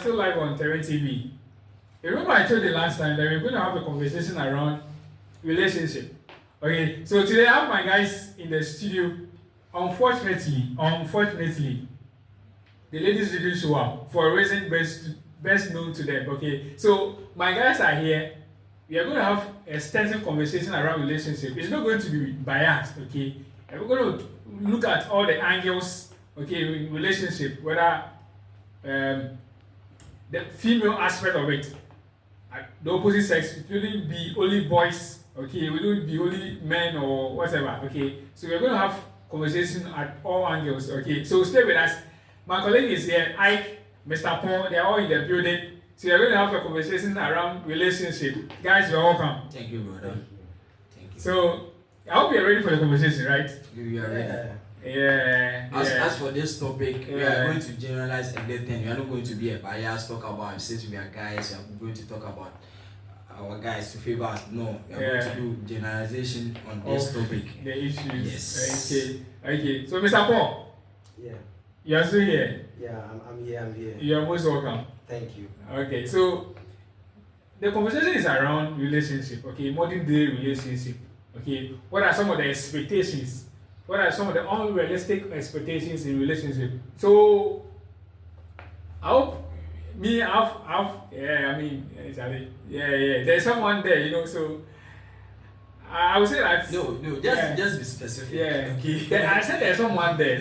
Still live on Terrain TV. Remember I told you last time that we're going to have a conversation around relationship. Okay, so today I have my guys in the studio. Unfortunately, the ladies didn't show up for a reason best known to them. Okay, so my guys are here. We are going to have extensive conversation around relationship. It's not going to be biased. Okay, and we're going to look at all the angles. Okay, in relationship, whether the female aspect of it, the opposite sex, it wouldn't be only boys, okay, it wouldn't be only men or whatever, okay. So we're going to have conversation at all angles, okay. So stay with us. My colleague is here, Ike, Mr. Paul, they're all in the building. So we're going to have a conversation around relationship. Guys, you're welcome. Thank you, brother. Thank you. So I hope you're ready for the conversation, right? We are ready. Yeah. As for this topic, we are going to generalize everything. We are not going to be a bias, talk about since we are guys, we are going to talk about our guys to favor us. No, we are going to do generalization on this topic. The issues. Yes. Okay. So Mr. Paul. Yeah. You are still here? Yeah, I'm here. You are most welcome. Thank you. Okay, so the conversation is around relationship, okay, modern day relationship. Okay, what are some of the expectations? What are some of the unrealistic expectations in relationship? So I hope there's someone there, so I would say that No, just be specific. Yeah. Okay. I said there's someone there.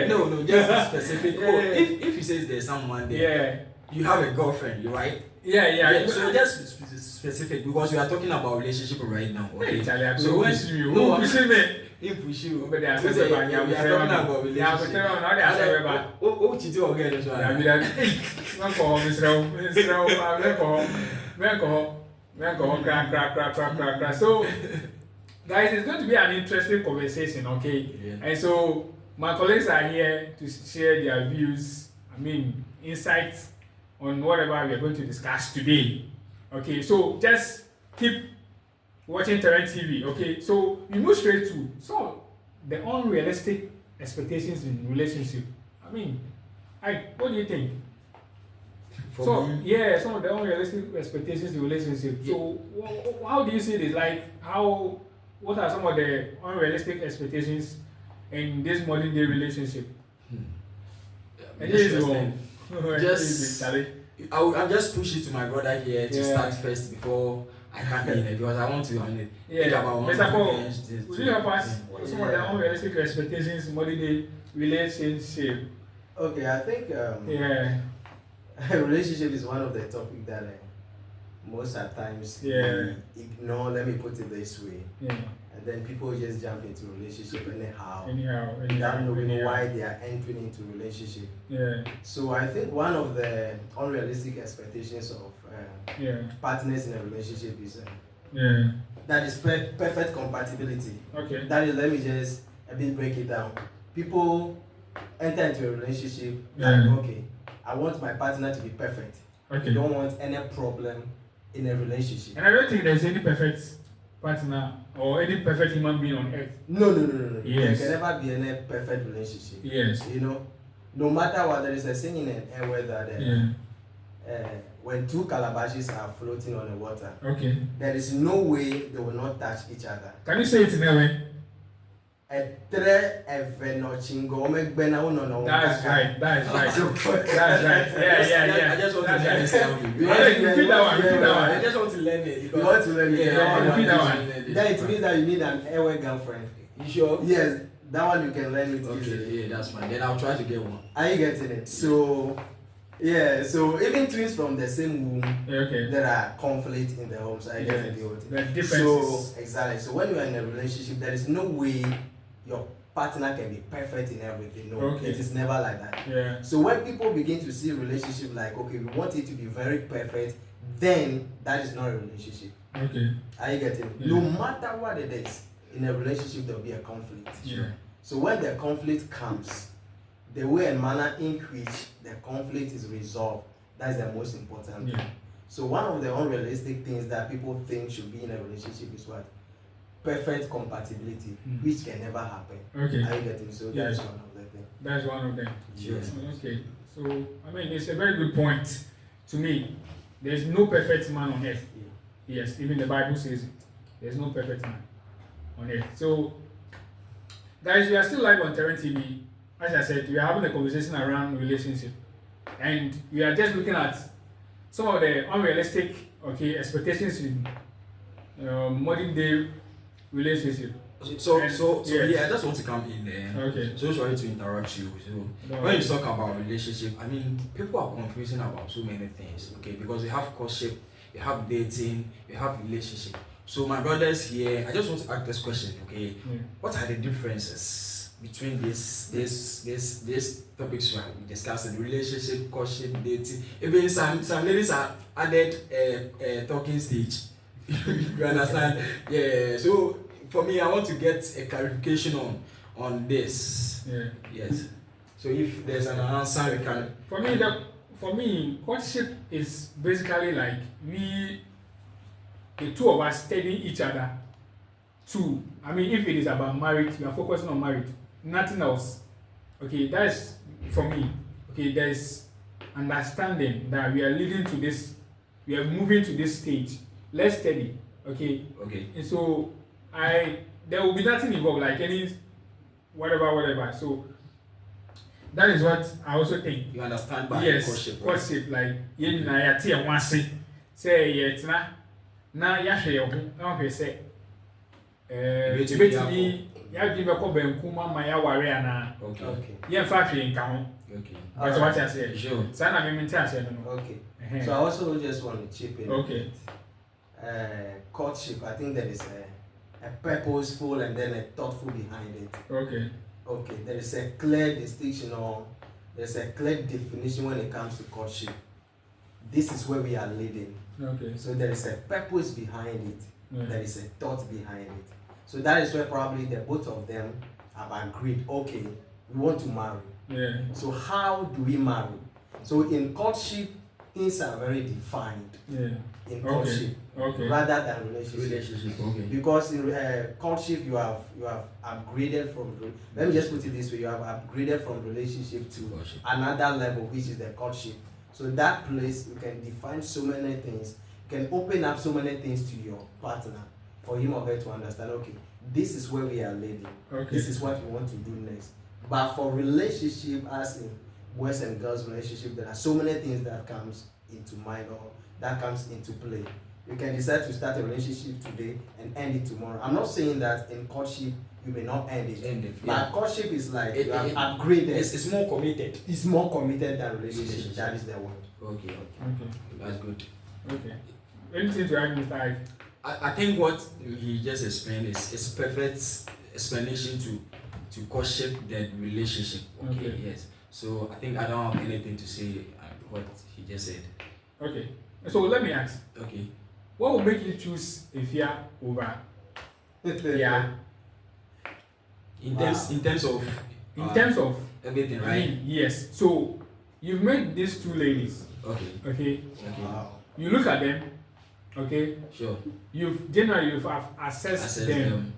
No, just be specific. Yeah. Oh, if you say there's someone there, you have a girlfriend, right? Yeah. So just be specific because we are talking about relationship right now. Okay. Hey, Charlie, So when who pushing me? he push you, But they are we are talking about relationship. Oh, chiti again as well. So, guys, it's going to be an interesting conversation, okay? Yeah. And so, my colleagues are here to share their views, insights on whatever we are going to discuss today. Okay, so just keep watching Terrain TV. Okay, so we move straight to the unrealistic expectations in relationship. What do you think? For me, Some of the unrealistic expectations in relationship. Yeah. So how do you see this? What are some of the unrealistic expectations in this modern day relationship? I'll just push it to my brother here to start first before I come in because I want to think about Mr. Paul, would you help us with some of the unrealistic expectations in modern day relationship? Okay, I think relationship is one of the topics that most at times we ignore. Let me put it this way. Yeah. And then people just jump into relationship anyhow without knowing why they are entering into relationship. Yeah. So I think one of the unrealistic expectations of partners in a relationship is that is perfect compatibility. Okay. That is, let me just a bit break it down. People enter into a relationship and okay, I want my partner to be perfect. Okay. You don't want any problem in a relationship. And I don't think there's any perfect partner or any perfect human being on earth. No. Yes. There can never be any perfect relationship. Yes. No matter what, there is a saying in airway that when two calabashes are floating on the water, there is no way they will not touch each other. Can you say it in a way? That's right. I just want to understand you. Repeat that one. I just want to learn it. You want to learn it? Repeat that one. Then it means that you need an airway girlfriend. You sure? Yes, that one you can learn it easily. Okay, that's fine. Then I'll try to get one. Are you getting it? So even twins from the same womb, there are conflict in the homes. Are you getting it? There are differences. So exactly. So when you are in a relationship, there is no way your partner can be perfect in everything. No, it is never like that. Yeah. So when people begin to see relationship like, okay, we want it to be very perfect, then that is not a relationship. Okay. Are you getting it? Yeah. No matter what it is, in a relationship there will be a conflict. Yeah. So when the conflict comes, the way and manner in which the conflict is resolved, that's the most important thing. So one of the unrealistic things that people think should be in a relationship is what? Perfect compatibility, which can never happen. Okay. Are you getting? So that's one of the things. That's one of them. Yes. Okay. So I mean, it's a very good point to me. There's no perfect man on earth. Yes, even the Bible says it. There's no perfect man on earth. So, guys, we are still live on Terrain TV. As I said, we are having a conversation around relationship, and we are just looking at some of the unrealistic, expectations in modern day relationship. So Yes. yeah, I just want to come in there. Okay. So sorry to interrupt you. So when you talk about relationship, I mean, people are confusing about so many things, okay? Because we have courtship, we have dating, we have relationship. So my brothers here, I just want to ask this question, okay? Yeah. What are the differences between these topics we discussed? Relationship, courtship, dating. Even some ladies are added talking stage. You understand? Yeah. So for me, I want to get a clarification on this. Yeah. Yes. So if there's an answer, we can. For me, courtship is basically like the two of us studying each other. I mean, if it is about marriage, we are focusing on marriage, nothing else. Okay, that's for me. Okay, there's understanding that we are leading to this, we are moving to this stage. Let's study. Okay. Okay. And so there will be nothing involved, like any whatever. So that is what I also think. You understand by yes, courtship, right? Courtship, like you na ya tie ho ase say yetina na ya hwe ho na hwe say betimi ya bi be ko banku mama ya ware ana. Okay. Okay. Ye fa hwe nka ho. Okay. That's what I say. Sure. Sa na me mente ase no. Okay. So I also just want to chip in. Okay. Courtship, I think there is a purposeful and then a thoughtful behind it. Okay. Okay, there is a clear distinction or there's a clear definition when it comes to courtship. This is where we are leading. Okay. So there is a purpose behind it. Yeah. There is a thought behind it. So that is where probably the both of them have agreed, okay, we want to marry. Yeah. So how do we marry? So in courtship, things are very defined Yeah. in courtship Okay. rather than relationship. Relationship. Okay. Because in courtship you have upgraded from, let me just put it this way, you have upgraded from relationship to Courtship. another level, which is the courtship. So that place you can define so many things, you can open up so many things to your partner for him or her to understand, okay, this is where we are leading. Okay. This is what we want to do next. But for relationship, as in boys and girls relationship, there are so many things that comes into mind or that comes into play. You can decide to start a relationship today and end it tomorrow. I'm not saying that in courtship you may not end it. But courtship is like you have upgraded. It's more committed. It's more committed than relationship. That is the word. Okay. Okay. That's good. Okay. Anything to add, Mr. Ike? I think what he just explained is perfect explanation to courtship the relationship. Okay. Yes. So I think I don't have anything to say what he just said. Okay. So let me ask. Okay. What will make you choose Efia over? Yeah. In terms of everything, I right? mean, yes. So you've met these two ladies. Okay. Okay. Wow. You look at them. Okay. Sure. You've assessed them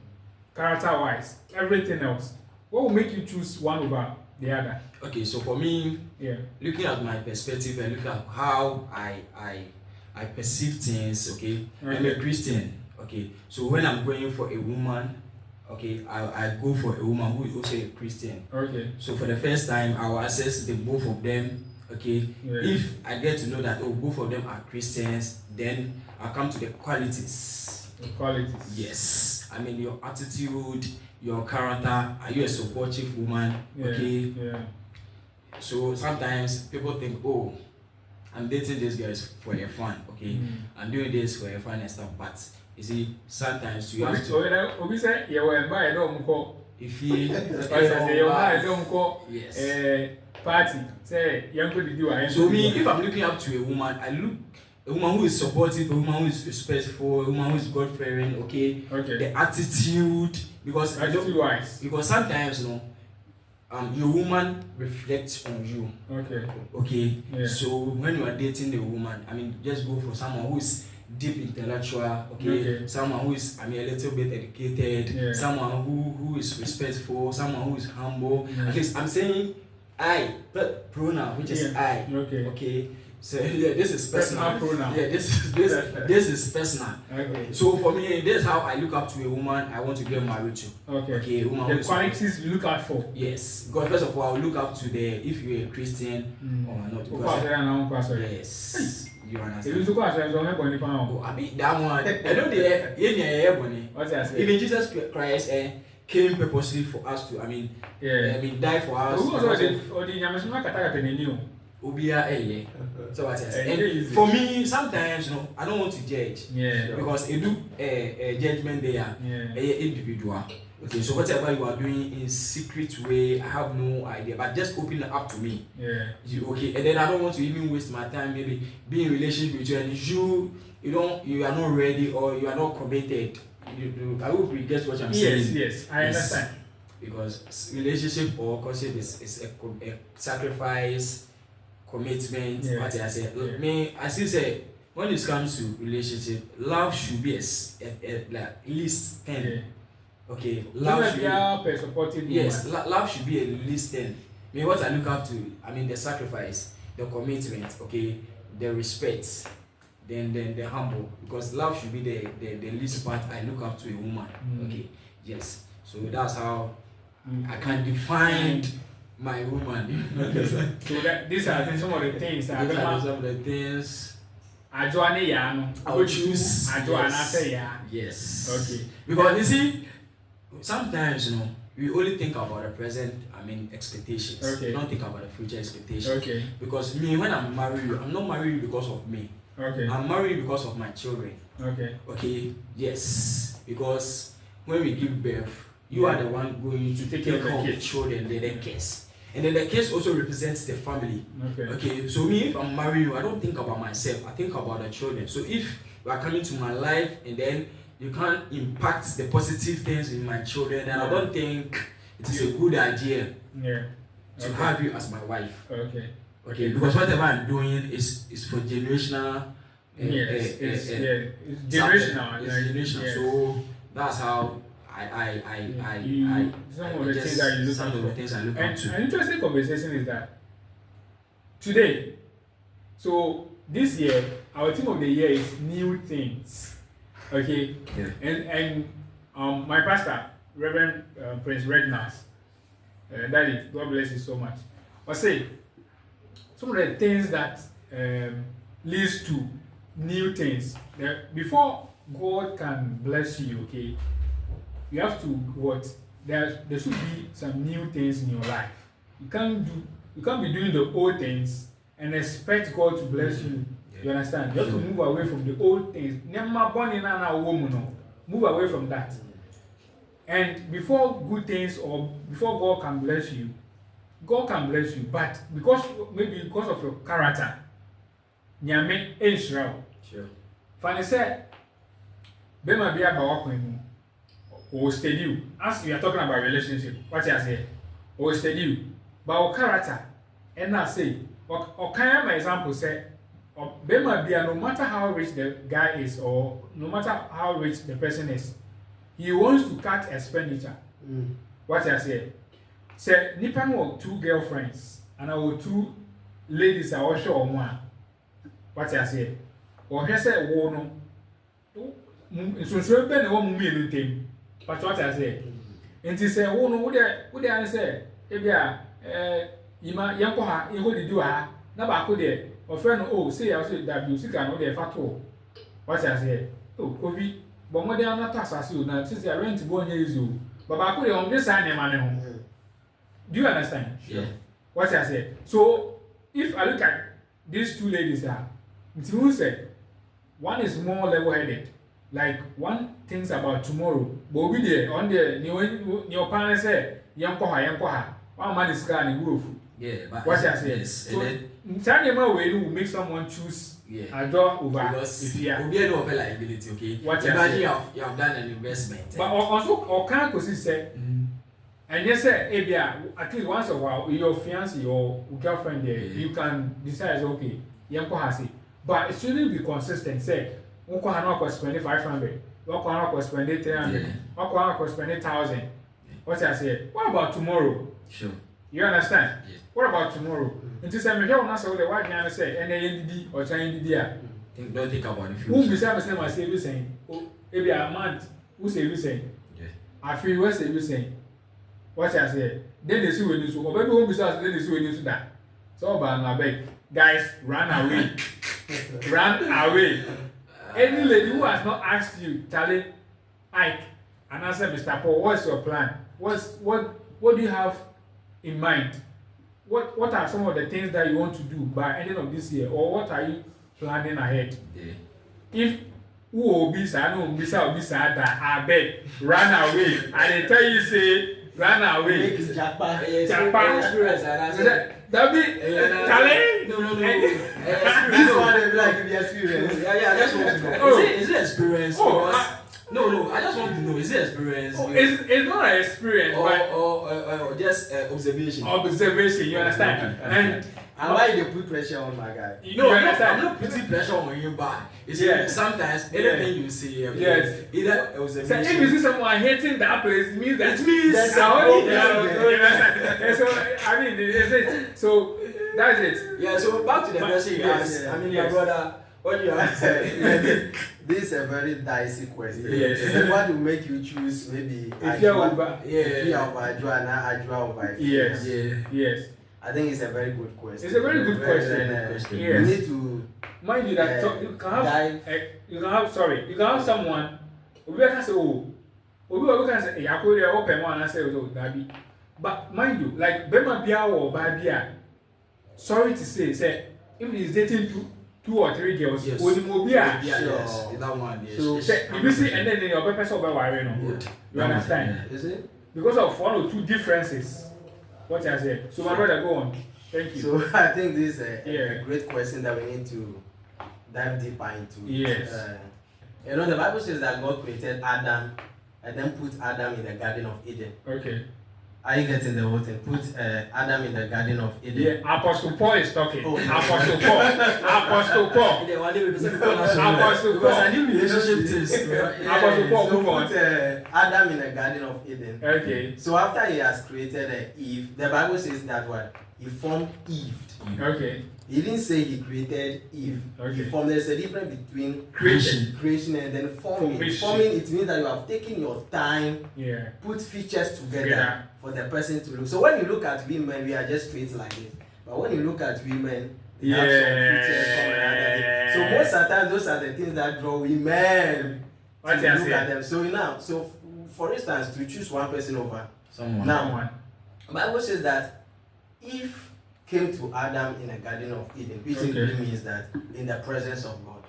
character-wise, everything else. What will make you choose one over the other? Okay. So for me, Yeah. looking at my perspective and looking at how I perceive things, okay? I'm a Christian, okay? So when I'm going for a woman, okay, I go for a woman who is also a Christian. Okay. So for the first time, I will assess the both of them, okay? Yeah. If I get to know that, oh, both of them are Christians, then I'll come to the qualities. The qualities. Yes. I mean, your attitude, your character, are you a supportive woman, Yeah. okay? Yeah. So sometimes people think, oh, I'm dating this girl for a fun, okay? I'm doing this for a fun and stuff, but you see, sometimes you have to. Obi say you were buy don't call. If you, Say you buy don't call. yes. Party. Say young people do I. So me, if I'm looking up to a woman, I look a woman who is supportive, a woman who is respectful, a woman who is God-fearing, okay? Okay. The attitude, because Attitude wise. because sometimes your woman reflects on you. Okay. Okay. Yeah. So when you are dating the woman, I mean, just go for someone who is deep intellectual, okay? Someone who is, I mean, a little bit educated, Yeah. someone who is respectful, someone who is humble. Yeah. At least I'm saying I, but pronoun, which is I. Okay. Okay. So yeah, this is personal. Pronoun. Yeah, this is personal. Okay. So for me, this is how I look up to a woman I want to get married to. Okay. Okay, a woman. The qualities you look out for. Yes, because first of all, I look up to if you're a Christian or not. Because, yes, you understand. Oh, I mean that one. I know the What's that? even Jesus Christ came purposely for us to. I mean, die for us. Obia so what I say. For me, sometimes I don't want to judge. Yeah. Because it do a judgment there. Individual. Okay, so whatever you are doing in secret way, I have no idea. But just open it up to me. Yeah. Okay, and then I don't want to even waste my time. Maybe be in relationship with you, and you are not ready or you are not committed. I hope you get what I'm saying. Yes, I understand. Because relationship or courtship is a sacrifice. Commitment, what I say. Me, I still say when it comes to relationship, love should be like at least 10. Yeah. Okay, love should be supportive. Yes, love should be at least 10. Me, what I look up to, I mean the sacrifice, the commitment, okay, the respect, then the humble. Because love should be the least part I look up to a woman. Okay, yes. So that's how I can define my woman. So that these are some of the things that some of the things I would choose. Yes. Okay. Because you see, sometimes we only think about the present. I mean expectations. Okay. We don't think about the future expectations. Okay. Because me, when I'm married, I'm not married because of me. Okay. I'm married because of my children. Okay. Okay. Yes. Because when we give birth, you are the one going to take care of the children, the kids. And then the kids also represents the family. Okay. Okay. So me, if I'm married, I don't think about myself. I think about the children. So if you are coming to my life and then you can't impact the positive things in my children, then I don't think it is a good idea to have you as my wife. Okay. Okay. Because whatever I'm doing is for generational. It's generational. It's generational. Yes. So that's how some of the things that you look at. The things I look and into. An interesting conversation is that today, so this year, our theme of the year is new things. Okay? Yeah. And my pastor, Reverend Prince Regnars, Daddy, God bless you so much, was saying some of the things that leads to new things. Before God can bless you, okay, you have to there should be some new things in your life. You can't be doing the old things and expect God to bless you. You understand? You have to move away from the old things. Move away from that. And before good things or before God can bless you, but maybe because of your character, nyame enshira. Sure. Funny said, Bema be about or steady you. As we are talking about relationship, what you say, or steady you, but our character, and I say, or can my example say, Bema be no matter how rich the guy is, or no matter how rich the person is, he wants to cut expenditure. What you say, Nipan or 2 girlfriends, and I will 2 ladies I will show one. What you say, or he said, "Wono, so ben wo mu mienu tem." But what I say, enti say, "Wono, wo dey answer, e bia yima yanko ha, e hold do ha, na ba ko dey, o friend no say ya say w sika no dey fato." What I say, Kobi, but mo dey na tax asio na say rent go nya izu, but ba ko dey on this and money ho. Do you understand? Yeah. What I say? So if I look at these 2 ladies here, it means one is more level-headed. Like one thinks about tomorrow. But we there on the your parents say, "Yankoha." One man is kind of groove. Yeah, but what I say? Yes. So Tanya way will make someone choose a job over because if will be no liability. Okay. What imagine you have done an investment. But also or can't say. And yes, at least once a while, your fiancé or girlfriend there, you can decide, okay, but it shouldn't be consistent. Say, Unko spend 500, Unko spend 300, Unko spend 1,000. What I say? What about tomorrow? Sure. You understand? Yeah. What about tomorrow? Until say me here on say the white man say NANDD or China Don't think about the who future. be say my say you saying? Oh, maybe a month. Who say you saying? Yes. I feel what say you saying? What I say? Then they see when you so. Maybe who be say then they see when you so that. So about my beg, guys, run away, run away. Any lady who has not asked you, Charlie, Ike, and answer Mr. Paul, what's your plan? What do you have in mind? What are some of the things that you want to do by ending of this year, or what are you planning ahead? Yeah. If who will be sad, no be sad, I beg, run away. And they tell you say, run away. Make it Japa. Experience, and I said, That be Charlie. no. This one they be like the experience. Yeah, I just want to know. Oh. Is it experience? Oh, Because- no, I just want to know. Is it experience? Oh, it's not an experience, but or just observation? observation. You understand? And And why you dey put pressure on my guy? you No, understand? I'm not putting pressure on you, but it's Yeah. sometimes Yeah. anything you say, Yes. either So observation. if you see someone hating that place, it means that It means There's I a only problem. you understand? And so I mean, it's it. So that's it. Yeah, so back to the But- question you yes, asked. I mean, yes. my brother, what do you have to say? This is a very dicey question. Yes. So what will make you choose maybe If you're over, If you over Ajua and Ajua over Ife? yes, Yeah. yes. I think it's a very good question. It's a very good question. We Yes. need to Mind you that uh, you can have dive. you can have someone obi can say oh obi can say I could open one and say oh that be but mind you like bema bia or ba bia sorry to say if he is dating two or three girls Yes. only mo bia Yeah, Sure. yes. That one, yes. so say you see and then your person over worry no Yeah. you understand Is it? because of one or two differences what I said so my brother go on thank you So I think this is a Yeah. great question that we need to dive deeper into. Yes. You know, the Bible says that God created Adam and then put Adam in the Garden of Eden. okay Are you getting the whole thing? Put Adam in the Garden of Eden. yeah Apostle Paul is talking Oh. Apostle Paul Yeah, one day we present people not so Apostle because I Paul need relationship things. Apostle Paul, so move on. put Adam in the Garden of Eden. okay So after he has created Eve, the Bible says that what? He formed Eve. okay He didn't say he created Eve. Okay. He formed. There's a difference between creation and then forming. Formation. Forming, it means that you have taken your time, yeah put features together Together. for the person to look. So when you look at women, we are just straight like this. But when you look at women, they have some features from another thing. So most of the time, those are the things that draw women What to you look say? at them. So now, for instance, to choose one person over. Someone. Now, Someone. Bible says that Eve came to Adam in a Garden of Eden, which Okay. really means that in the presence of God.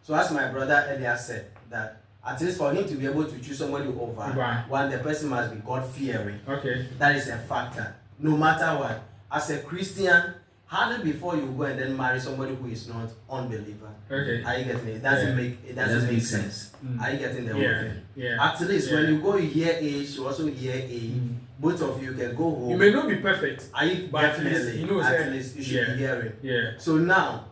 So as my brother earlier said, that at least for him to be able to choose somebody over, Over. one, the person must be God-fearing. Okay. That is a factor. No matter what. As a Christian, hardly before you go and then marry somebody who is not unbeliever. Okay. Are you getting it? It doesn't Yeah. it doesn't make sense. Mm. Are you getting the whole Yeah. thing? Yeah. At least Yeah. when you go hear A, you also hear A. Mm. Both of you can go home. You may not be perfect. Are you But at least definitely? you know, at say- least you should yeah. be hearing. Yeah. So now,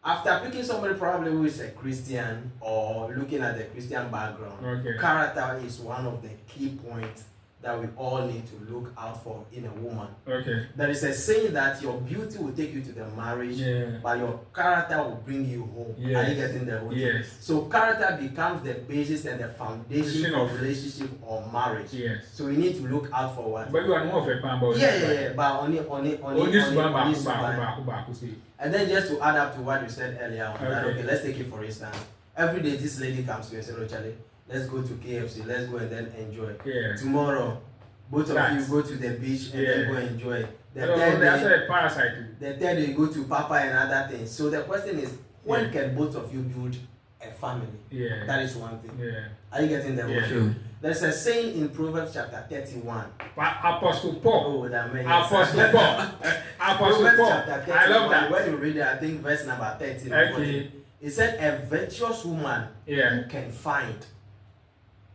after picking somebody probably who is a Christian or looking at the Christian background, Okay. character is one of the key points that we all need to look out for in a woman. Okay. There is a saying that your beauty will take you to the marriage, Yeah. but your character will bring you home. Yes. Are you getting the whole thing? Yes. So character becomes the basis and the foundation Foundation of of- relationship or marriage. Yes. So we need to look out for what. But you are not a fan, but Yeah. But only Back. And then just to add up to what you said earlier on, that, Okay. okay, let's take it for instance. Every day this lady comes to you and says, "Oh Charlie, let's go to KFC, let's go and then enjoy." Yeah. Tomorrow, both of That's- you go to the beach and Yeah. then go enjoy. The That's third day, a parasite. the third day you go to Papa and other things. So the question is, when Yeah. can both of you build a family? Yeah. That is one thing. Yeah. Are you getting the Yeah. word? Sure. There's a saying in Proverbs chapter 31. But Apostle Paul. Oh, that man. Apostle Paul. Apostle Proverbs Paul. chapter 31. I love that. When you read it, I think verse number 13. or Okay. 14, it said, "A virtuous woman Yeah. who can find."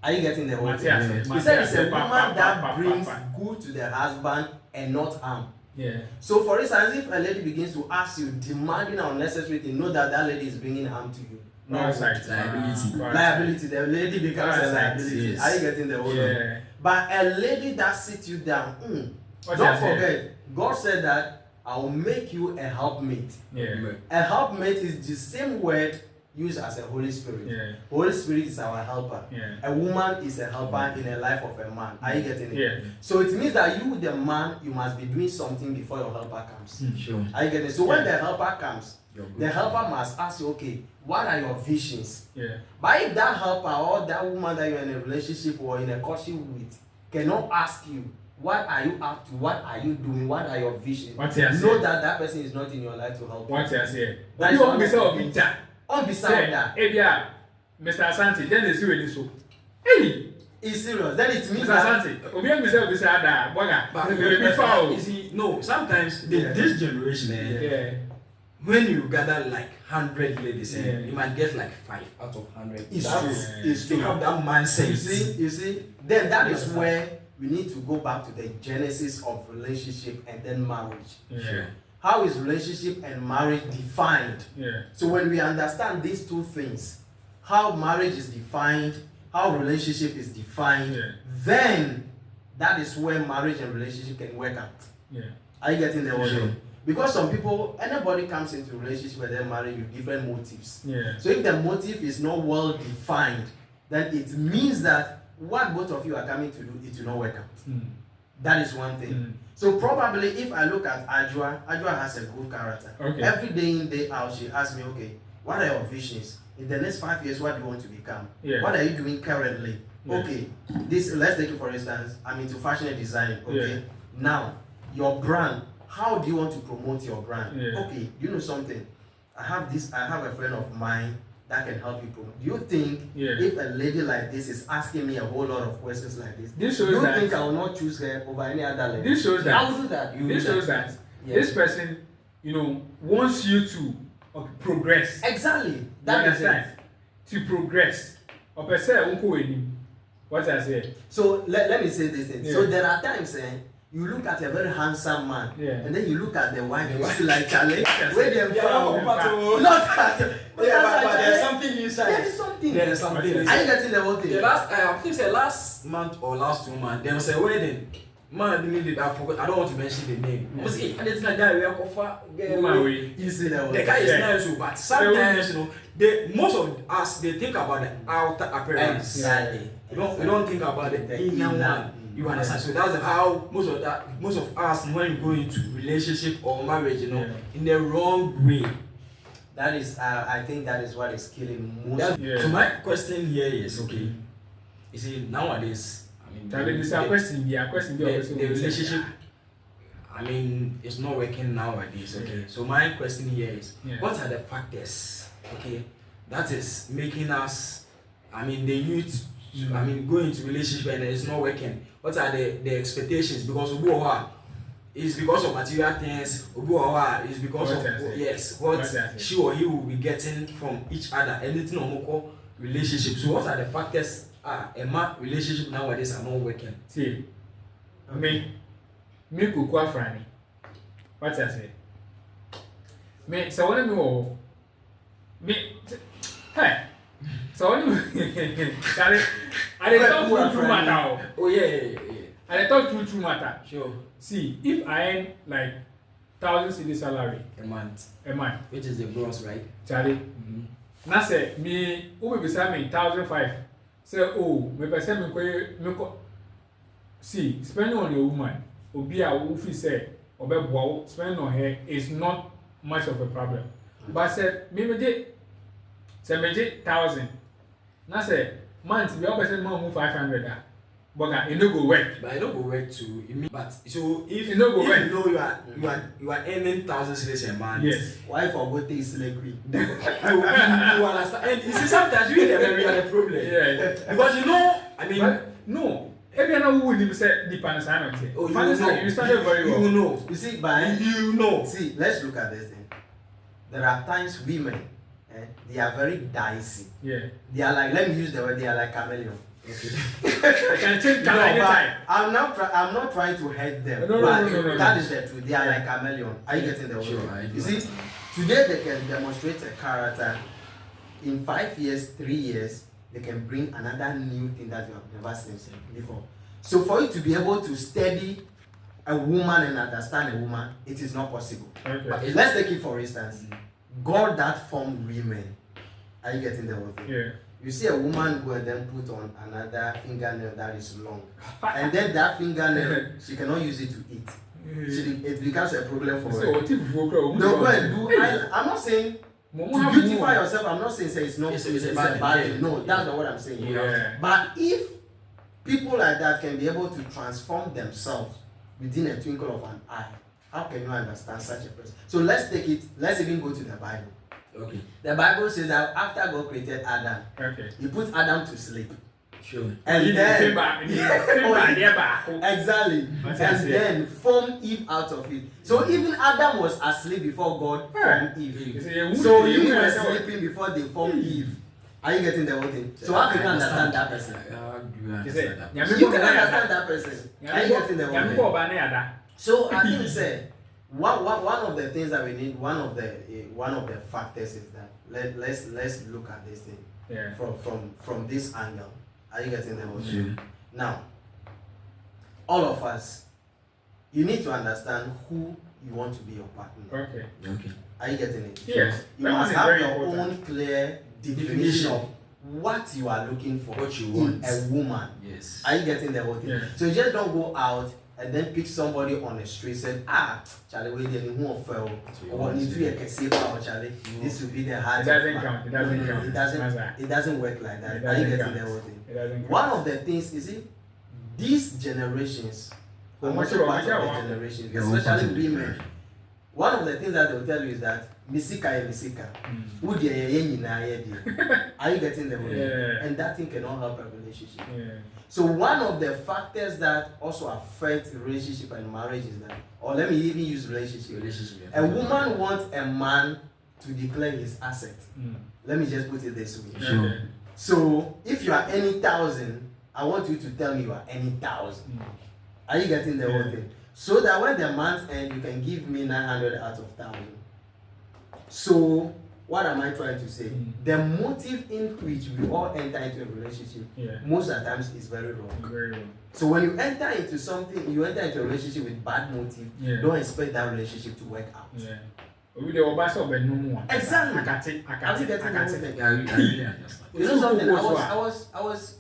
Are you getting the whole thing? Matthias. He said it's a Matthias. woman that brings Pa. good to the husband and not harm. Yeah. So, for instance, if a lady begins to ask you, demanding unnecessary thing, know that that lady is bringing harm to you. Parasite. Liability. Liability. The lady becomes a liability. Yes. Are you getting the whole thing? Yeah. But a lady that sits you down, What don't I said. forget, God said that I'll make you a helpmate. Yeah. A helpmate is the same word used as a Holy Spirit. Yeah. Holy Spirit is our helper. Yeah. A woman is a helper in the life of a man. Are you getting it? Yeah. So it means that you, the man, you must be doing something before your helper comes. Sure. Are you getting it? So when the helper comes, You're good. the helper must ask you, okay, what are your visions? Yeah. But if that helper or that woman that you're in a relationship or in a courtship with cannot ask you, what are you up to? What are you doing? What are your visions? What you say? Know that that person is not in your life to help you. What you say? That You is won't be so bitter. On beside that, Yeah, Mr. Asante, then they see when you so. Hey, it's serious. Then it means Mr. that Asante, Obi and Mr. Bisada, Boga, But be foul. you see, no, sometimes Yeah. this generation, Yeah. when you gather like 100 ladies, Yeah. you might get like 5 out of 100. it's That's- true. It's You true. have that mindset. You see, then that is Yes. where we need to go back to the genesis of relationship and then marriage. Yeah. How is relationship and marriage defined? Yeah. So when we understand these two things, how marriage is defined, how relationship is defined, Yeah. then that is where marriage and relationship can work out. Yeah. Are you getting the word? Sure. Because some people, anybody comes into a relationship and then marry with different motives. Yeah. So if the motive is not well defined, then it means that what both of you are coming to do, it will not work out. Mm. That is one thing. Mm. So probably if I look at Ajwa has a good character. Okay. Every day in, day out, she asks me, okay, what are your visions? In the next 5 years, what do you want to become? Yeah. What are you doing currently? Yeah. Okay, this, let's take it for instance, I'm into fashion and design. Okay, Yeah. now your brand, how do you want to promote your brand? Yeah. Okay, you know something? I have a friend of mine that can help you promote. Do you think Yeah. if a lady like this is asking me a whole lot of questions like this, This do shows you that. think I will not choose her over any other lady? This shows that. I will do that. You This do shows that Yeah. this person, wants you to progress. Exactly. You That is understand? it. To progress. Or per se, unko weni. What I say? So let me say this thing. Yeah. So there are times you look at a very handsome man, Yeah. and then you look at the wife, you see like Charlie, Yes. where them Yeah, from? but- Not that. Yeah, but there's something inside. There is something. There is something Are Are inside. you getting the whole thing? The last, I think it's the last month or last 2 months, there was a wedding. Man, I forgot. I don't want to mention the name. I was hey, I didn't know guy we are offer. Woman way. You see the whole The guy is Yeah. nice, but sometimes most of us they think about the outer appearance. Exactly. We don't think about the inner one. You understand? So that's how most of us when you go into relationship or marriage, Yeah. in the wrong way. That is, I think that is what is killing most. Yeah. So my question here is okay. You see nowadays, I mean, Charlie, this is a question. Yeah, question. the relationship, I mean, it's not working nowadays. Okay. So my question here is, Yeah. what are the factors? Okay, that is making us, I mean, the youth. I mean, go into relationship and it's not working. What are the expectations? Because it's because of material things. Is because What I say. of yes, What what I say. she or he will be getting from each other. Anything on call relationship. So what are the factors? A relationship nowadays are not working. See, me kukua frani. What I say? Me, so when hey, so when Charlie, I dey talk true matter. Oh yeah. I dey talk true matter. Sure. See, if I earn like 1,000 cedi salary A month, a month, which is the gross, right? Charlie, Mm-hmm. na say me who be beside me 1,500. Say me person me ko. See, spending on your woman, obi a wo fi say obeboa spending on her is not much of a problem. But say me dey say me dey 1,000. Na say month we all person move 500 but it no go work. But I don't go work to. But so if You no go work. you know you are earning 1,000 cedis a month. Yes. Why for go take slavery? you understand? And you see sometimes you are the problem. Yeah. Because I mean. But no. Every now who will say deep and silent. Oh, you know. You started very well. You know. You see, but You know. see, let's look at this thing. There are times women, they are very dicey. Yeah. They are like, let me use the word, they are like chameleon. Okay. I can change color anytime. I'm not trying to hurt them. No, but no. that is the truth. They are like chameleon. Are you getting the word? Sure, I do. You see, today they can demonstrate a character. In 5 years, 3 years, they can bring another new thing that you have never seen before. So for you to be able to steady a woman and understand a woman, it is not possible. Okay. But let's take it for instance. God that formed women. Are you getting the whole thing? Yeah. You see a woman go and then put on another fingernail that is long, and then that fingernail she cannot use it to eat. It becomes a problem for her. So, No, go and do. I'm not saying to beautify yourself. I'm not saying say it's not. It's a bad thing. No, that's not what I'm saying. Yeah. But if people like that can be able to transform themselves within a twinkle of an eye, how can you understand such a person? So let's take it. Let's even go to the Bible. Okay. The Bible says that after God created Adam, okay, He put Adam to sleep. Sure. And then exactly. What's And that? then formed Eve out of it. So even Adam was asleep before God formed Eve. So he was sleeping before they formed Eve. Are you getting the whole thing? So how can you understand that person? How do you He said, understand that? You can understand that person. Are you getting the whole thing? So I think one of the things that we need, one of the factors is that let's look at this thing from this angle. Are you getting the whole thing? Now, all of us, you need to understand who you want to be your partner. Okay. Okay. Are you getting it? Yes. You That must one is have very your important. own clear definition of what you are looking for What you in want. a woman. Yes. Are you getting the whole thing? Yeah. So you just don't go out and then pick somebody on the street and Charlie, wait there, who fell or need to Charlie. This will be the heart. It doesn't count. It doesn't count. It doesn't. That's right. It doesn't work like that. It Are you doesn't getting count. the whole thing? It doesn't count. One of the things is it these generations, Well, I'm what's also your- part what's of your- the generation, Yeah, one part especially of the women. generation. One of the things that they'll tell you is that misika. Who the Are you getting the whole thing? Yeah. And that thing cannot help a relationship. Yeah. So one of the factors that also affect relationship and marriage is that, or let me even use relationship. A woman wants a man to declare his asset. Let me just put it this way. Sure. Okay. So if you are earning 1,000, I want you to tell me you are earning 1,000. Are you getting the whole Yeah. thing? So that when the month end, you can give me 900 out of 1,000. So what am I trying to say? The motive in which we all enter into a relationship, Yeah. most of the times is very wrong. Very well. So when you enter into something, you enter into a relationship with bad motive, Yeah. don't expect that relationship to work out. Yeah. Obi de oba so be no mu. Exactly. Are you getting the whole thing? Yeah, I really understand. You know something?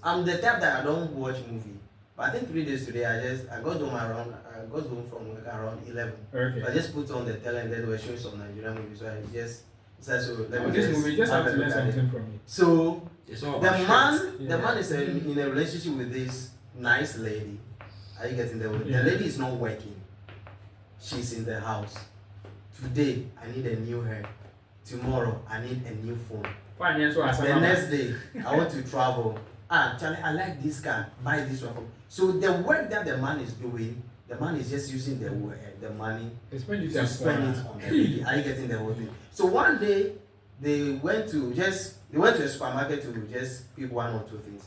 I'm the type that I don't watch movie. But I think 3 days today, I got home from work around 11. Okay. I just put on the tele and then they were showing some Nigerian movies. So I just said, so let me This movie just have a to learn look at it. something from it. So It's all the about strength. man is in a relationship with this nice lady. Are you getting the word? Yeah. The lady is not working. She's in the house. Today, I need a new hair. Tomorrow, I need a new phone. Fine, yes, so as The next day, I want to travel. Charlie, I like this car. Buy this one for me. So the work that the man is doing, the man is just using the money spend it to spend it on the lady. Are you getting the whole thing? So one day, they went to a supermarket to just pick 1 or 2 things.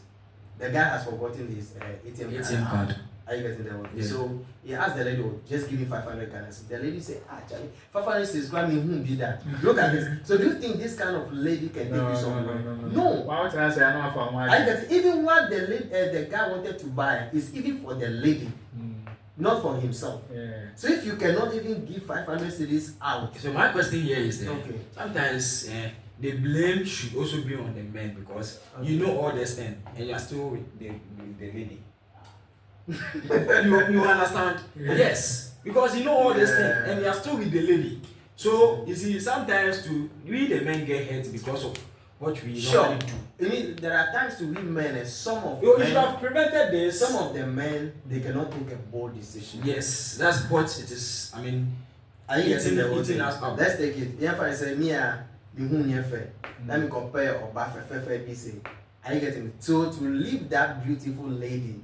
The guy has forgotten his ATM card. Are you getting the whole thing? Yeah. So he asked the lady, just give me 500 Ghana cedis. The lady said, Charlie, 500 cedis, grab me, who be that? Look at this. So do you think this kind of lady can take you somewhere? No. Why would I say I know for Are you getting, even what the guy wanted to buy is even for the lady, not for himself. Yeah. So if you cannot even give 500 cedis out, So my question here is that okay. sometimes the blame should also be on the men because you know all this thing and you are still with the lady. you understand? Yeah. Yes, because you know all this thing Yeah. and you are still with the lady. So you see, sometimes we the men get hurt because of what we normally do. You mean, there are times to we men and some of You men, should have prevented this. some of the men they cannot take a bold decision. Yes, that's what it is. I mean, Are you getting the whole eating thing? us up. Let's take it. If I say me who let me compare or BC. Are you getting it? So to leave that beautiful lady,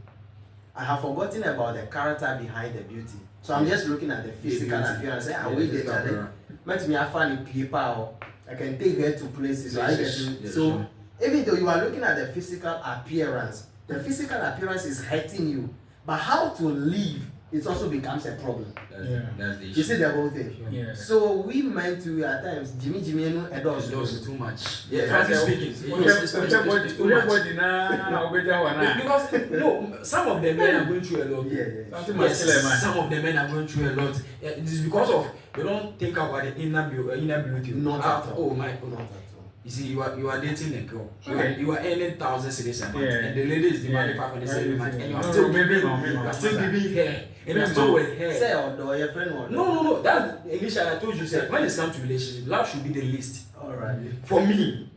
I have forgotten about the character behind the beauty. So I'm just looking at the physical appearance. I will get it. Let me have fun in people. I can take her to places. Are you getting it? So even though you are looking at the physical appearance is hurting you. But how to live it also becomes a problem. That's the issue. You see the whole thing. Yeah. So we meant to at times Jimmy no adults Those too much. Yeah, Frankly speaking, it's too much. Because no, some of the men are going through a lot. Yeah. Yes, some of the men are going through a lot. It is because of they don't think about the inability. Not at all. Oh my God. Not at all. You see, you are dating a girl. Okay. You are earning 1,000 cedis a month, Yeah. and the lady is demanding 500 cedis a month, and you are No, still maybe giving, not, maybe you are not. still giving her, and you are still with her. Say or your friend or No. That's initially I told you. Say when it comes to relationship, love should be the least. Alright. For me,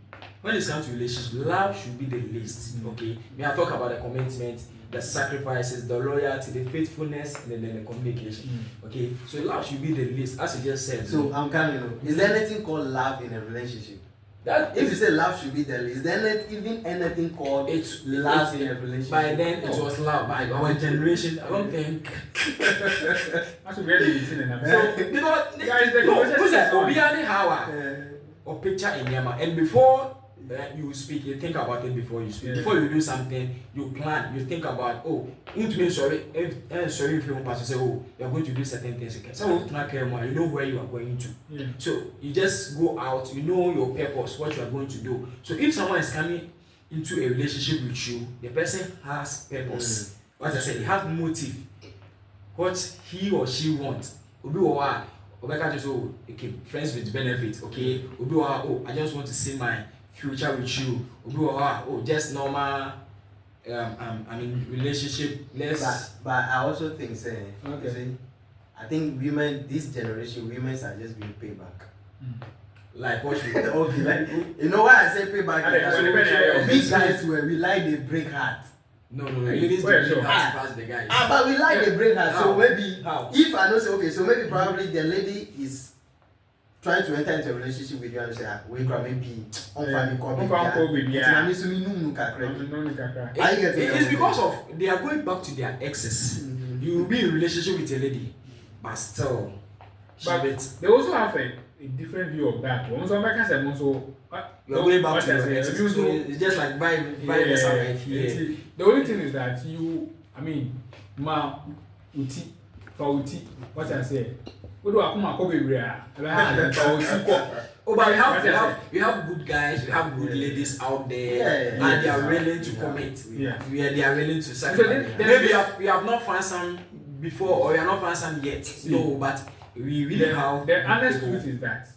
when it comes to relationship, love should be the least. Okay, may I talk about the commitment, the sacrifices, the loyalty, the faithfulness, and then the communication. Okay, so love should be the least, as you just said. So I'm coming. Is there anything called love in a relationship? that If you say love should be the least, is there even anything called it's love in a relationship? by then it was love. By our generation, I don't think. That's really easy enough. So So, because guys, the no, conversation who's is that? on. Obiani Hawa Uh, or picture in Yama, and before you speak, you think about it before you speak. Yeah. Before you do something, you plan, you think about, oh, sorry if you want to say, oh, you're going to do certain things. Okay. So you know where you are going to. Yeah. So you just go out, you know your purpose, what you are going to do. So if someone is coming into a relationship with you, the person has purpose. As I said, he has motive. What he or she wants. Obeka just okay, friends with benefits, okay. I just want to see my future with you. Just normal relationship. but I also think say Okay. you see, I think women this generation women are just being paid back. Like what you Okay, like you know why I say pay back? Okay, Because well, depending on your big guys where we like they break heart. No, ladies Well, do sure. that pass the guys. But we like they break heart. So How? maybe How? if I know say okay, so maybe probably the lady is trying to enter into a relationship with you and say we can maybe on family call baby. Yeah. It's no kakra. No, no, kaka. Are you getting It's it? because of they are going back to their exes. You will be in a relationship with a lady, but still, But they also have a different view of that. Once I can say, you are going back what to I your say, exes. you So know, it's just like vibe yeah, is right here. the only thing is that what I say, what do I come up with? Oh, but you have good guys, you have good ladies out there, Yeah. and they are willing to commit. Yeah. They are willing to sacrifice. Maybe you have not found some before, or you have not found some yet. No, but we really have. The honest truth is that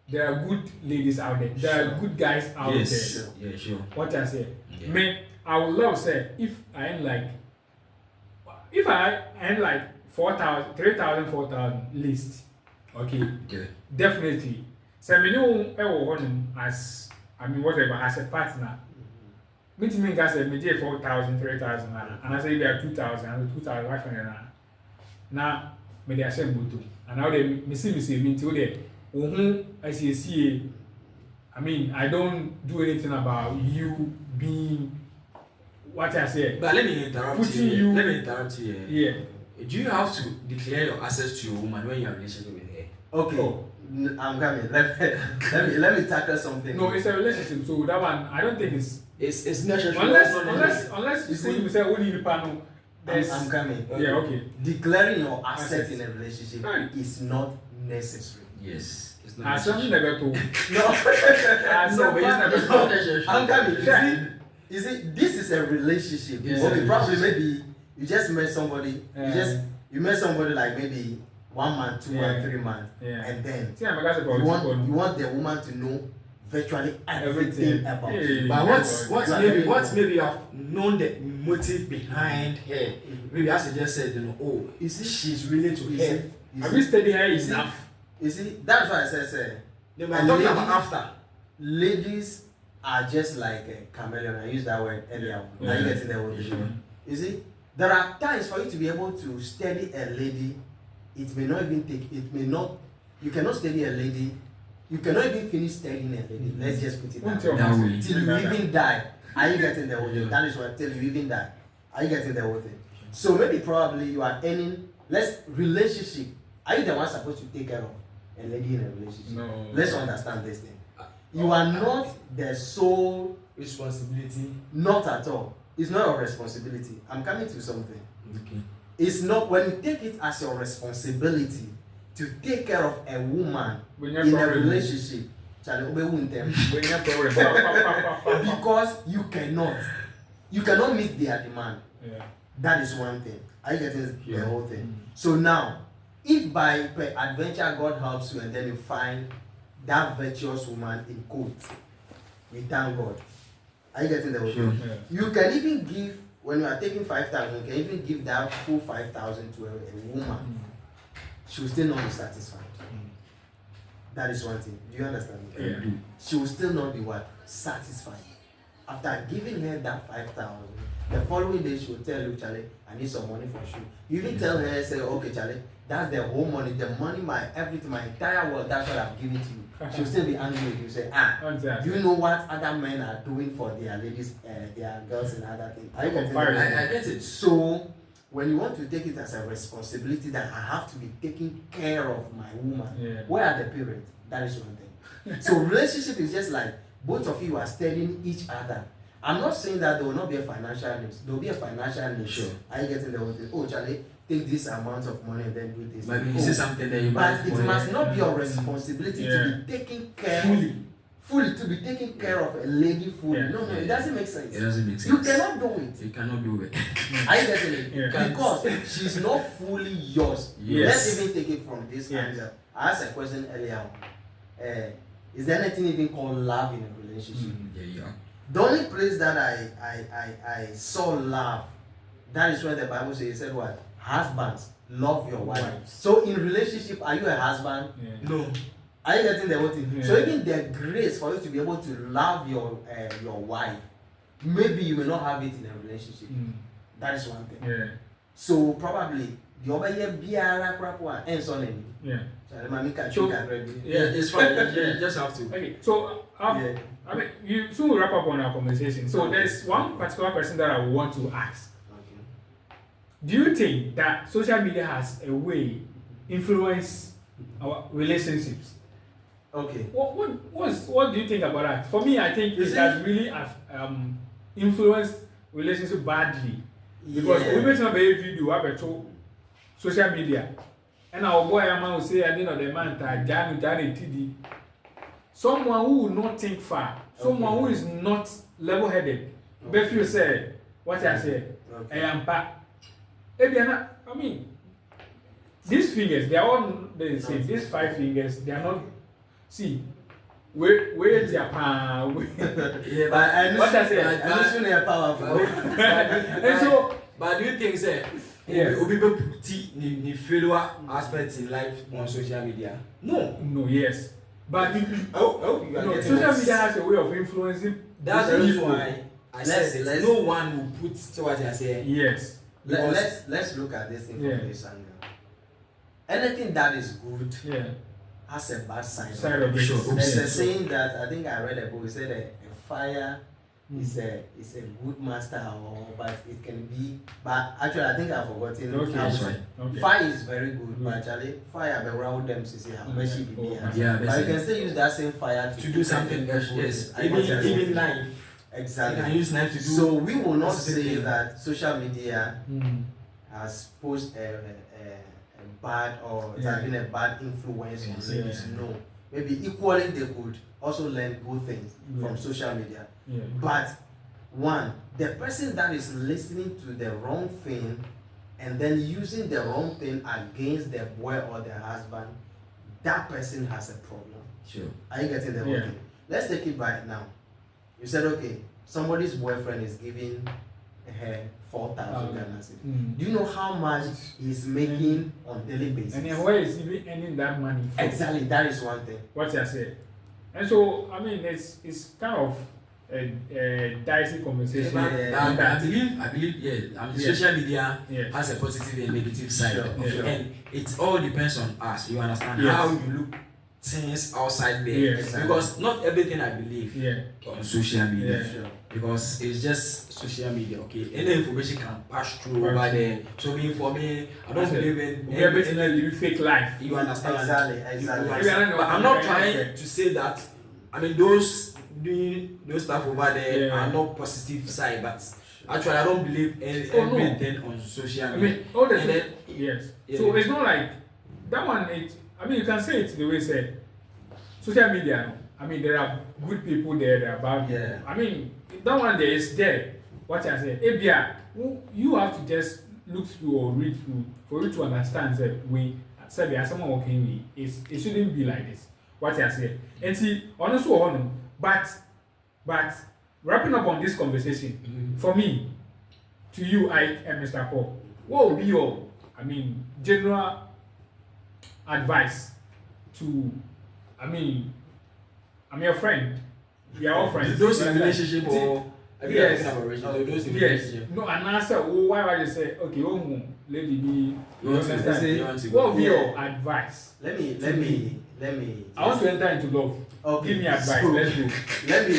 there are good ladies out there. There are good guys out there. Yeah, sure. What I say, Yeah. me, I would love say if I am like 4,000, 3,000, 4,000 list, okay, definitely. So me know as whatever as a partner. Me to me guys say me dey 4,000, 3,000 and I say they are 2,000, and 2,500 now me dey share moto and now they me see me till there. I don't do anything about you being what I say. But let me interrupt Putting you. you- Let me interrupt you. Yeah. Do you have to declare your access to your woman when you are in a relationship with her? Okay. Oh. I'm coming. Let me tackle something. No, it's a relationship, so that one I don't think it's It's necessary. unless you say you say only the panel. I'm coming. Yeah, okay. Declaring your asset Assets. in a relationship Right. is not necessary. Yes. It's not As something never to. No. As No, but it's not necessary. I'm coming. Yeah. You see, this is a relationship. Yes. Okay, probably maybe you just met somebody. You met somebody like maybe 1 month, 2 months, 3 months, Yeah. and then See, I'm a guy about you want the woman to know virtually everything about you. But what Yeah. maybe you have known the motive behind her. Maybe as you just said, You see, she's willing to you help. see, you Have see, you studied her you see, enough? you see, that's why I said, They might talk about after. ladies are just like a chameleon. I used that word earlier. Now you Yeah. getting the word. Sure. You see, there are times for you to be able to study a lady. It may not even take. It may not. You cannot study a lady. You cannot even finish studying a lady. Let's just put it Won't that tell way. That me. way. Till you even die. Are you getting the whole thing? That is what till you even die. Are you getting the whole thing? So maybe probably you are earning less relationship. Are you the one supposed to take care of a lady in a relationship? No. Let's understand this thing. You are not the sole Responsibility. not at all. It's not a responsibility. I'm coming to something. Okay. It's not when you take it as your responsibility to take care of a woman When in a relationship. Charlie, obey won't them. When you problem. Because you cannot meet their demand. Yeah. That is one thing. Are you getting Yeah. the whole thing? So now, if by adventure God helps you and then you find that virtuous woman in court, we thank God. Are you getting the whole thing? Yeah. You can even give, when you are taking 5,000, you can even give that full 5,000 to a woman. She will still not be satisfied. That is one thing. Do you understand? Yeah. She will still not be what? Satisfied. After giving her that 5,000, the following day she will tell you, Charlie, I need some money for shoe. You even tell her, say, okay, Charlie, that's the whole money, my everything, my entire world, that's what I've given to you. She'll still be angry with you. Say, do you know what other men are doing for their ladies, their girls and other things? I get it. So, when you want to take it as a responsibility that I have to be taking care of my woman, where are the parents? That is one thing. So relationship is just like both of you are studying each other. I'm not saying that there will not be a financial need. There will be a financial need. Sure. Are you getting the whole thing? Oh, Charlie, take this amount of money and then do this. Maybe this is something that you but it must not be your responsibility to be taking care fully to be taking care of a lady fully. No, it doesn't make sense. It doesn't make sense. You cannot do it. You cannot do it. Are you getting it? Because she's not fully yours. Yes. Let's even take it from this angle. I asked a question earlier on. Is there anything even called love in a relationship? Yeah. The only place that I saw love, that is where the Bible says, it said what? Husbands, love your wife. So in relationship, are you a husband? No. Are you getting the whole thing? So even the grace for you to be able to love your wife, maybe you may not have it in a relationship. That is one thing. So probably the other year biara krapwa and so on. It's fine. You just have to. Okay, so I mean, you soon wrap up on our conversation. So there's one particular person that I want to ask. Do you think that social media has a way influence our relationships? Okay. What do you think about that? For me, I think it has really influenced relationship badly. Because we may not be able to do about social media. And our boy Ama will say, I didn't know the man that Janu TD. Someone who will not think far, someone who is not level-headed. But if you say, what I say, I am back. I mean, these fingers, they are all the same. These 5 fingers, they are not. See, where is your power? But I know what I say. I know they are powerful. And so, but do you think, sir? People put the failure aspects in life on social media? No, yes. But social media has a way of influencing. That's the reason why I said no one will put what I say. Yes. Let's look at this thing from this angle. Anything that is good has a bad side of it. There's a saying that I think I read a book. It said a fire is a good master, but it can be. But actually, I think I've forgotten. Okay. Fire is very good, but actually, fire around them to say how much it be. But you can still use that same fire to do something else. Yes, even knife. Exactly. You can use knife to do. So we will not say that social media has posed a bad or it has been a bad influence on ladies. No. Maybe equally they could also learn good things from social media. But one, the person that is listening to the wrong thing and then using the wrong thing against the boy or the husband, that person has a problem. Sure. Are you getting the whole thing? Let's take it back now. You said, okay, somebody's boyfriend is giving her 4,000 Ghana cedis. Do you know how much he's making on daily basis? And where is he earning that money from? Exactly, that is one thing. What you said. And so, I mean, it's kind of a dicey conversation. I believe, social media has a positive and negative side. And it all depends on us. You understand how you look things outside there, because not everything I believe on social media, because it's just social media. Okay, any information can pass through over there. So for me, I don't believe in everything that you fake life. You understand? Exactly. But I'm not trying to say that. I mean, those doing those stuff over there are not positive side, but Actually, I don't believe everything on social media. I mean, all the And then- yes. Yeah. So it's not like that one. I mean, you can say it the way said. Social media. I mean, there are good people there. There are bad people. Yeah. I mean, that one there is there. What I say, ABR, you have to just look through or read through for you to understand that we said there are someone working with. It shouldn't be like this. What I say, and see, honestly, but wrapping up on this conversation, for me, to you, and Mr. Paul, what would be your, I mean, general advice to, I'm your friend. We are all friends. Those in You understand? relationship or Yes. those in Yes. relationship. No, and answer. Why would you say, okay, lady B, You want to understand? say, you want to What would be Yeah. your advice? Let me. I want to enter into love. Okay, Give me advice. so- Let's go. Let me,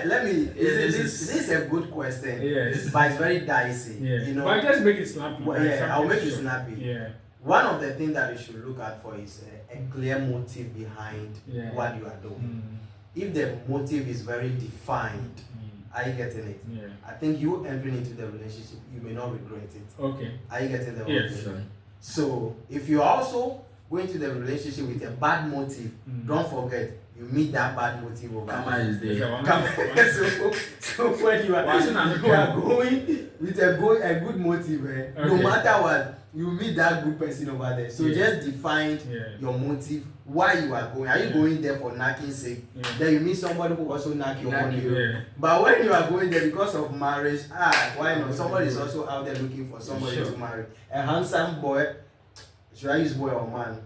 let me. This This is a good question. Yes. But it's very dicey. Yeah. You know. But just make it snappy. Well, like yeah, I'll something make it short. snappy. Yeah. One of the things that you should look out for is a clear motive behind Yeah. what you are doing. Mm. If the motive is very defined, Mm. are you getting it? Yeah. I think you entering into the relationship, you may not regret it. Okay. Are you getting the Yes. motive? So if you're also going to the relationship with a bad motive, Mm. don't forget you meet that bad motive over Karma there. is Is that there. one? So when you are going with a good motive, no Okay. matter what, you meet that good person over there. So Yeah. just define Yeah. your motive, why you are going. Are you Yeah. going there for knacking sake? Yeah. Then you meet somebody who also knock your Knack money. you. Yeah. But when you are going there because of marriage, why not? Somebody is also out there looking for somebody Sure. to marry. A handsome boy, should I use boy or man?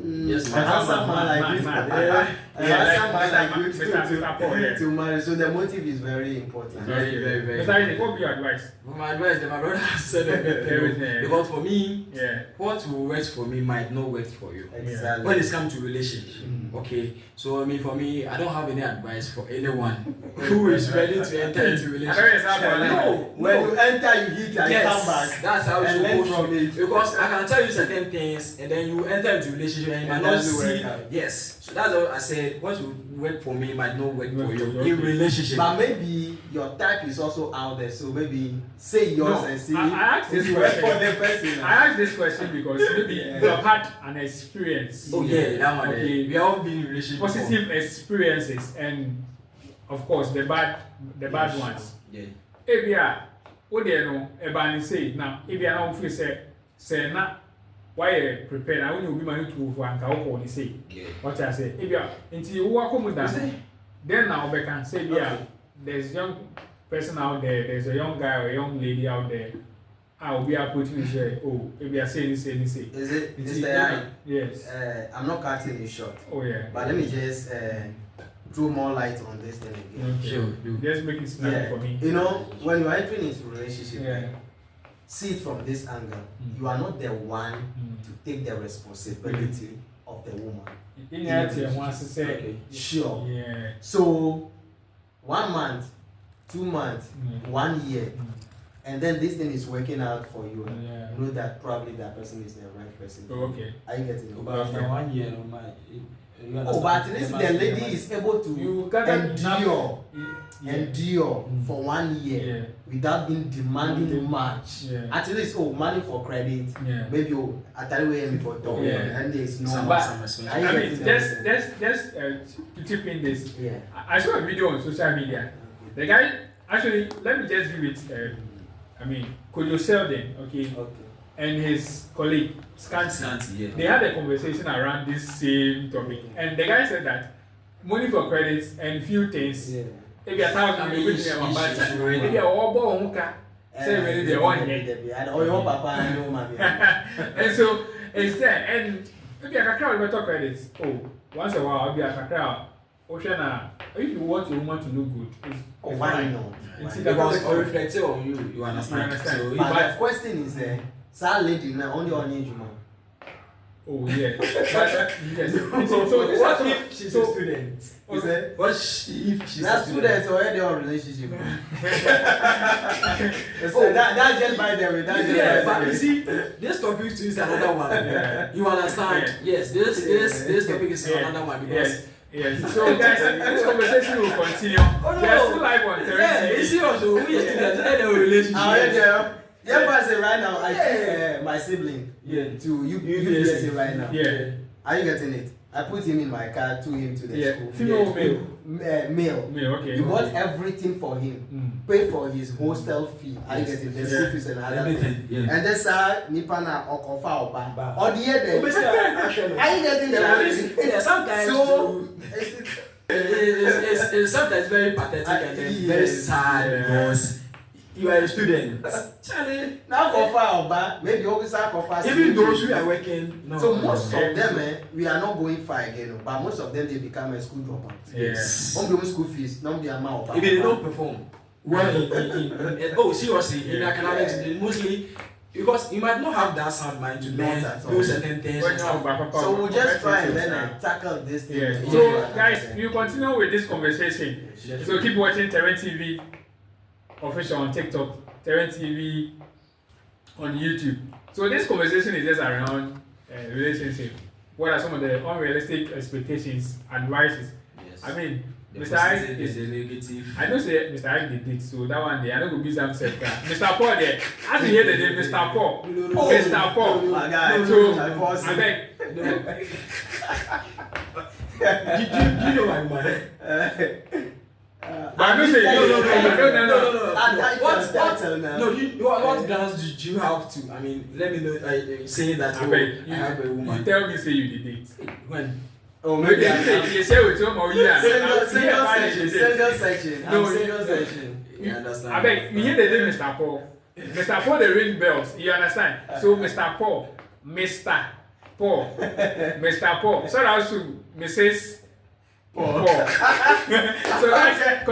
Yes, a man. handsome man like Man, you. man. A handsome man like you Mr. Paul, yeah. to marry. So the motive is very important. Very, very, very. Mr. Isaac, what would be your advice? For my advice, then my brother has said everything. Everything. Because for me, Yeah. what will work for me might not work for you. Exactly. When it's come to relationship, Mm. okay. So for me, I don't have any advice for anyone who is ready to enter into I know relationship. it's hard for No, When you enter, you hit and you come back. that's how and you learn go from it. Because I can tell you certain things, and then you enter into relationship and you might It not doesn't see. work out. Yes, so that's what I said. What will work for me might not work for Work you for you, in okay. relationship. But maybe your type is also out there, so maybe say yours No, and see I asked this if it work question. for the person. I asked this question because maybe Yeah. you have had an experience. Oh yeah, that one. Okay. We all been in relationship. Positive experiences and of course the bad ones. Yeah. Ebia, what they know about ni say now. Ebia now feel say na why prepare na when you be money to for anka wo ni say. Yeah. What I say. Ebia until you walk home down. Then now we can say yeah, Okay. there's young person out there, there's a young guy or a young lady out there. I will be approaching you say, oh, Ebia say. Is it Until Mr. I? yes. I'm not cutting you short, Oh yeah. but let me just throw more light on this thing again. Okay. Sure, do. Just make it snappy Yeah, for me. you know, when you're entering into a relationship, Yeah. see it from this angle. Mm. You are not the one Mm. to take the responsibility of the woman. In your wants to say, Okay. Sure. yeah. So, 1 month, 2 months, Mm. 1 year, Mm. and then this thing is working out for you. Yeah. You know that probably that person is the right person. Oh, okay. Are you getting it? But after 1 year, no man. Oh, but at least the lady is able to You got endure, Yeah. endure Mm. for 1 year Yeah. without being demanding Demanding. much. Yeah. At least, money for credit. Yeah. Maybe Atari for top, Yeah. and there's no. Some- But- some expensive. I I get mean, it. just to chip in this, Yeah. I saw a video on social media. The guy actually, let me just give it. Kojo Sheldon, okay, Okay. and his colleague Scanty. Scanty, yeah. They had a conversation around this same topic, and the guy said that money for credits and few things. Yeah. Maybe 1,000 I mean, people you in my should budget. already- Maybe a wobble honka. Say really the one here. Or your papa and your mommy. And so it's there, and maybe a kakra will better credits. Oh, once a while, maybe a kakra. Oceana, if you want your woman to look good, Oh, it's why fine. not? It's Why either- not? Because reflected on you, you understand. You understand. So But But- the question is, that lady now only on you, man. Oh yeah. But, yes. So what if she's a student? Is it? What if she's That a student? students already on relationship. So that's just by the way. That's just Yeah, by but the you way. see, this topic is another one. Yeah. You understand? Yeah. Yes, this topic is Yeah. another one because Yes. So guys, this conversation will continue. no. We are still live on Thursday. Yeah, it's serious. So we are students. Let them relationship. Yeah, but I say right now, I take my sibling to UPSA right now. Yeah. Are you getting it? I put him in my car, took him to the school. Female or male? Male. Male, okay. You bought everything for him. Pay for his hostel fee. Are you getting the school fees and other things? And then sir, Nipana Okofa Oba. Or the other. Are you getting the money? Sometimes So it's sometimes very pathetic and then very sad because you are a student. Charlie, now Kofa Oba, maybe always Kofa. even those who are working. No, so most of them, we are not going far again, but most of them they become a school dropout. Yes. On the school fees, not the amount. If they don't perform well in seriously in academics, mostly because you might not have that sound mind to learn do certain things. So we'll just try and then tackle this thing. Yeah. So guys, we continue with this conversation. So keep watching Terrain TV official on TikTok, Terrain TV on YouTube. So this conversation is just around relationship. What are some of the unrealistic expectations, advices? Yes. I mean, The Mr. Ike is a negative. I know say Mr. Ike did it, so that one day I don't go busy himself. Mr. Paul there, as you hear the name Mr. Paul, Mr. Paul. My guy, So I I beg. You know my man. But I know say no. What grounds did you have to? I mean, let me know. Saying that I beg, I have a woman. you tell me say you did it. When? Oh, Maybe maybe you share with your mom. Yeah. single section. No, Single section. You understand? I beg, you hear the name Mr. Paul. Mr. Paul, they ring bells. You understand? So Mr. Paul, Mr. Paul, Mr. Paul. So also Mrs. Paul. So guys,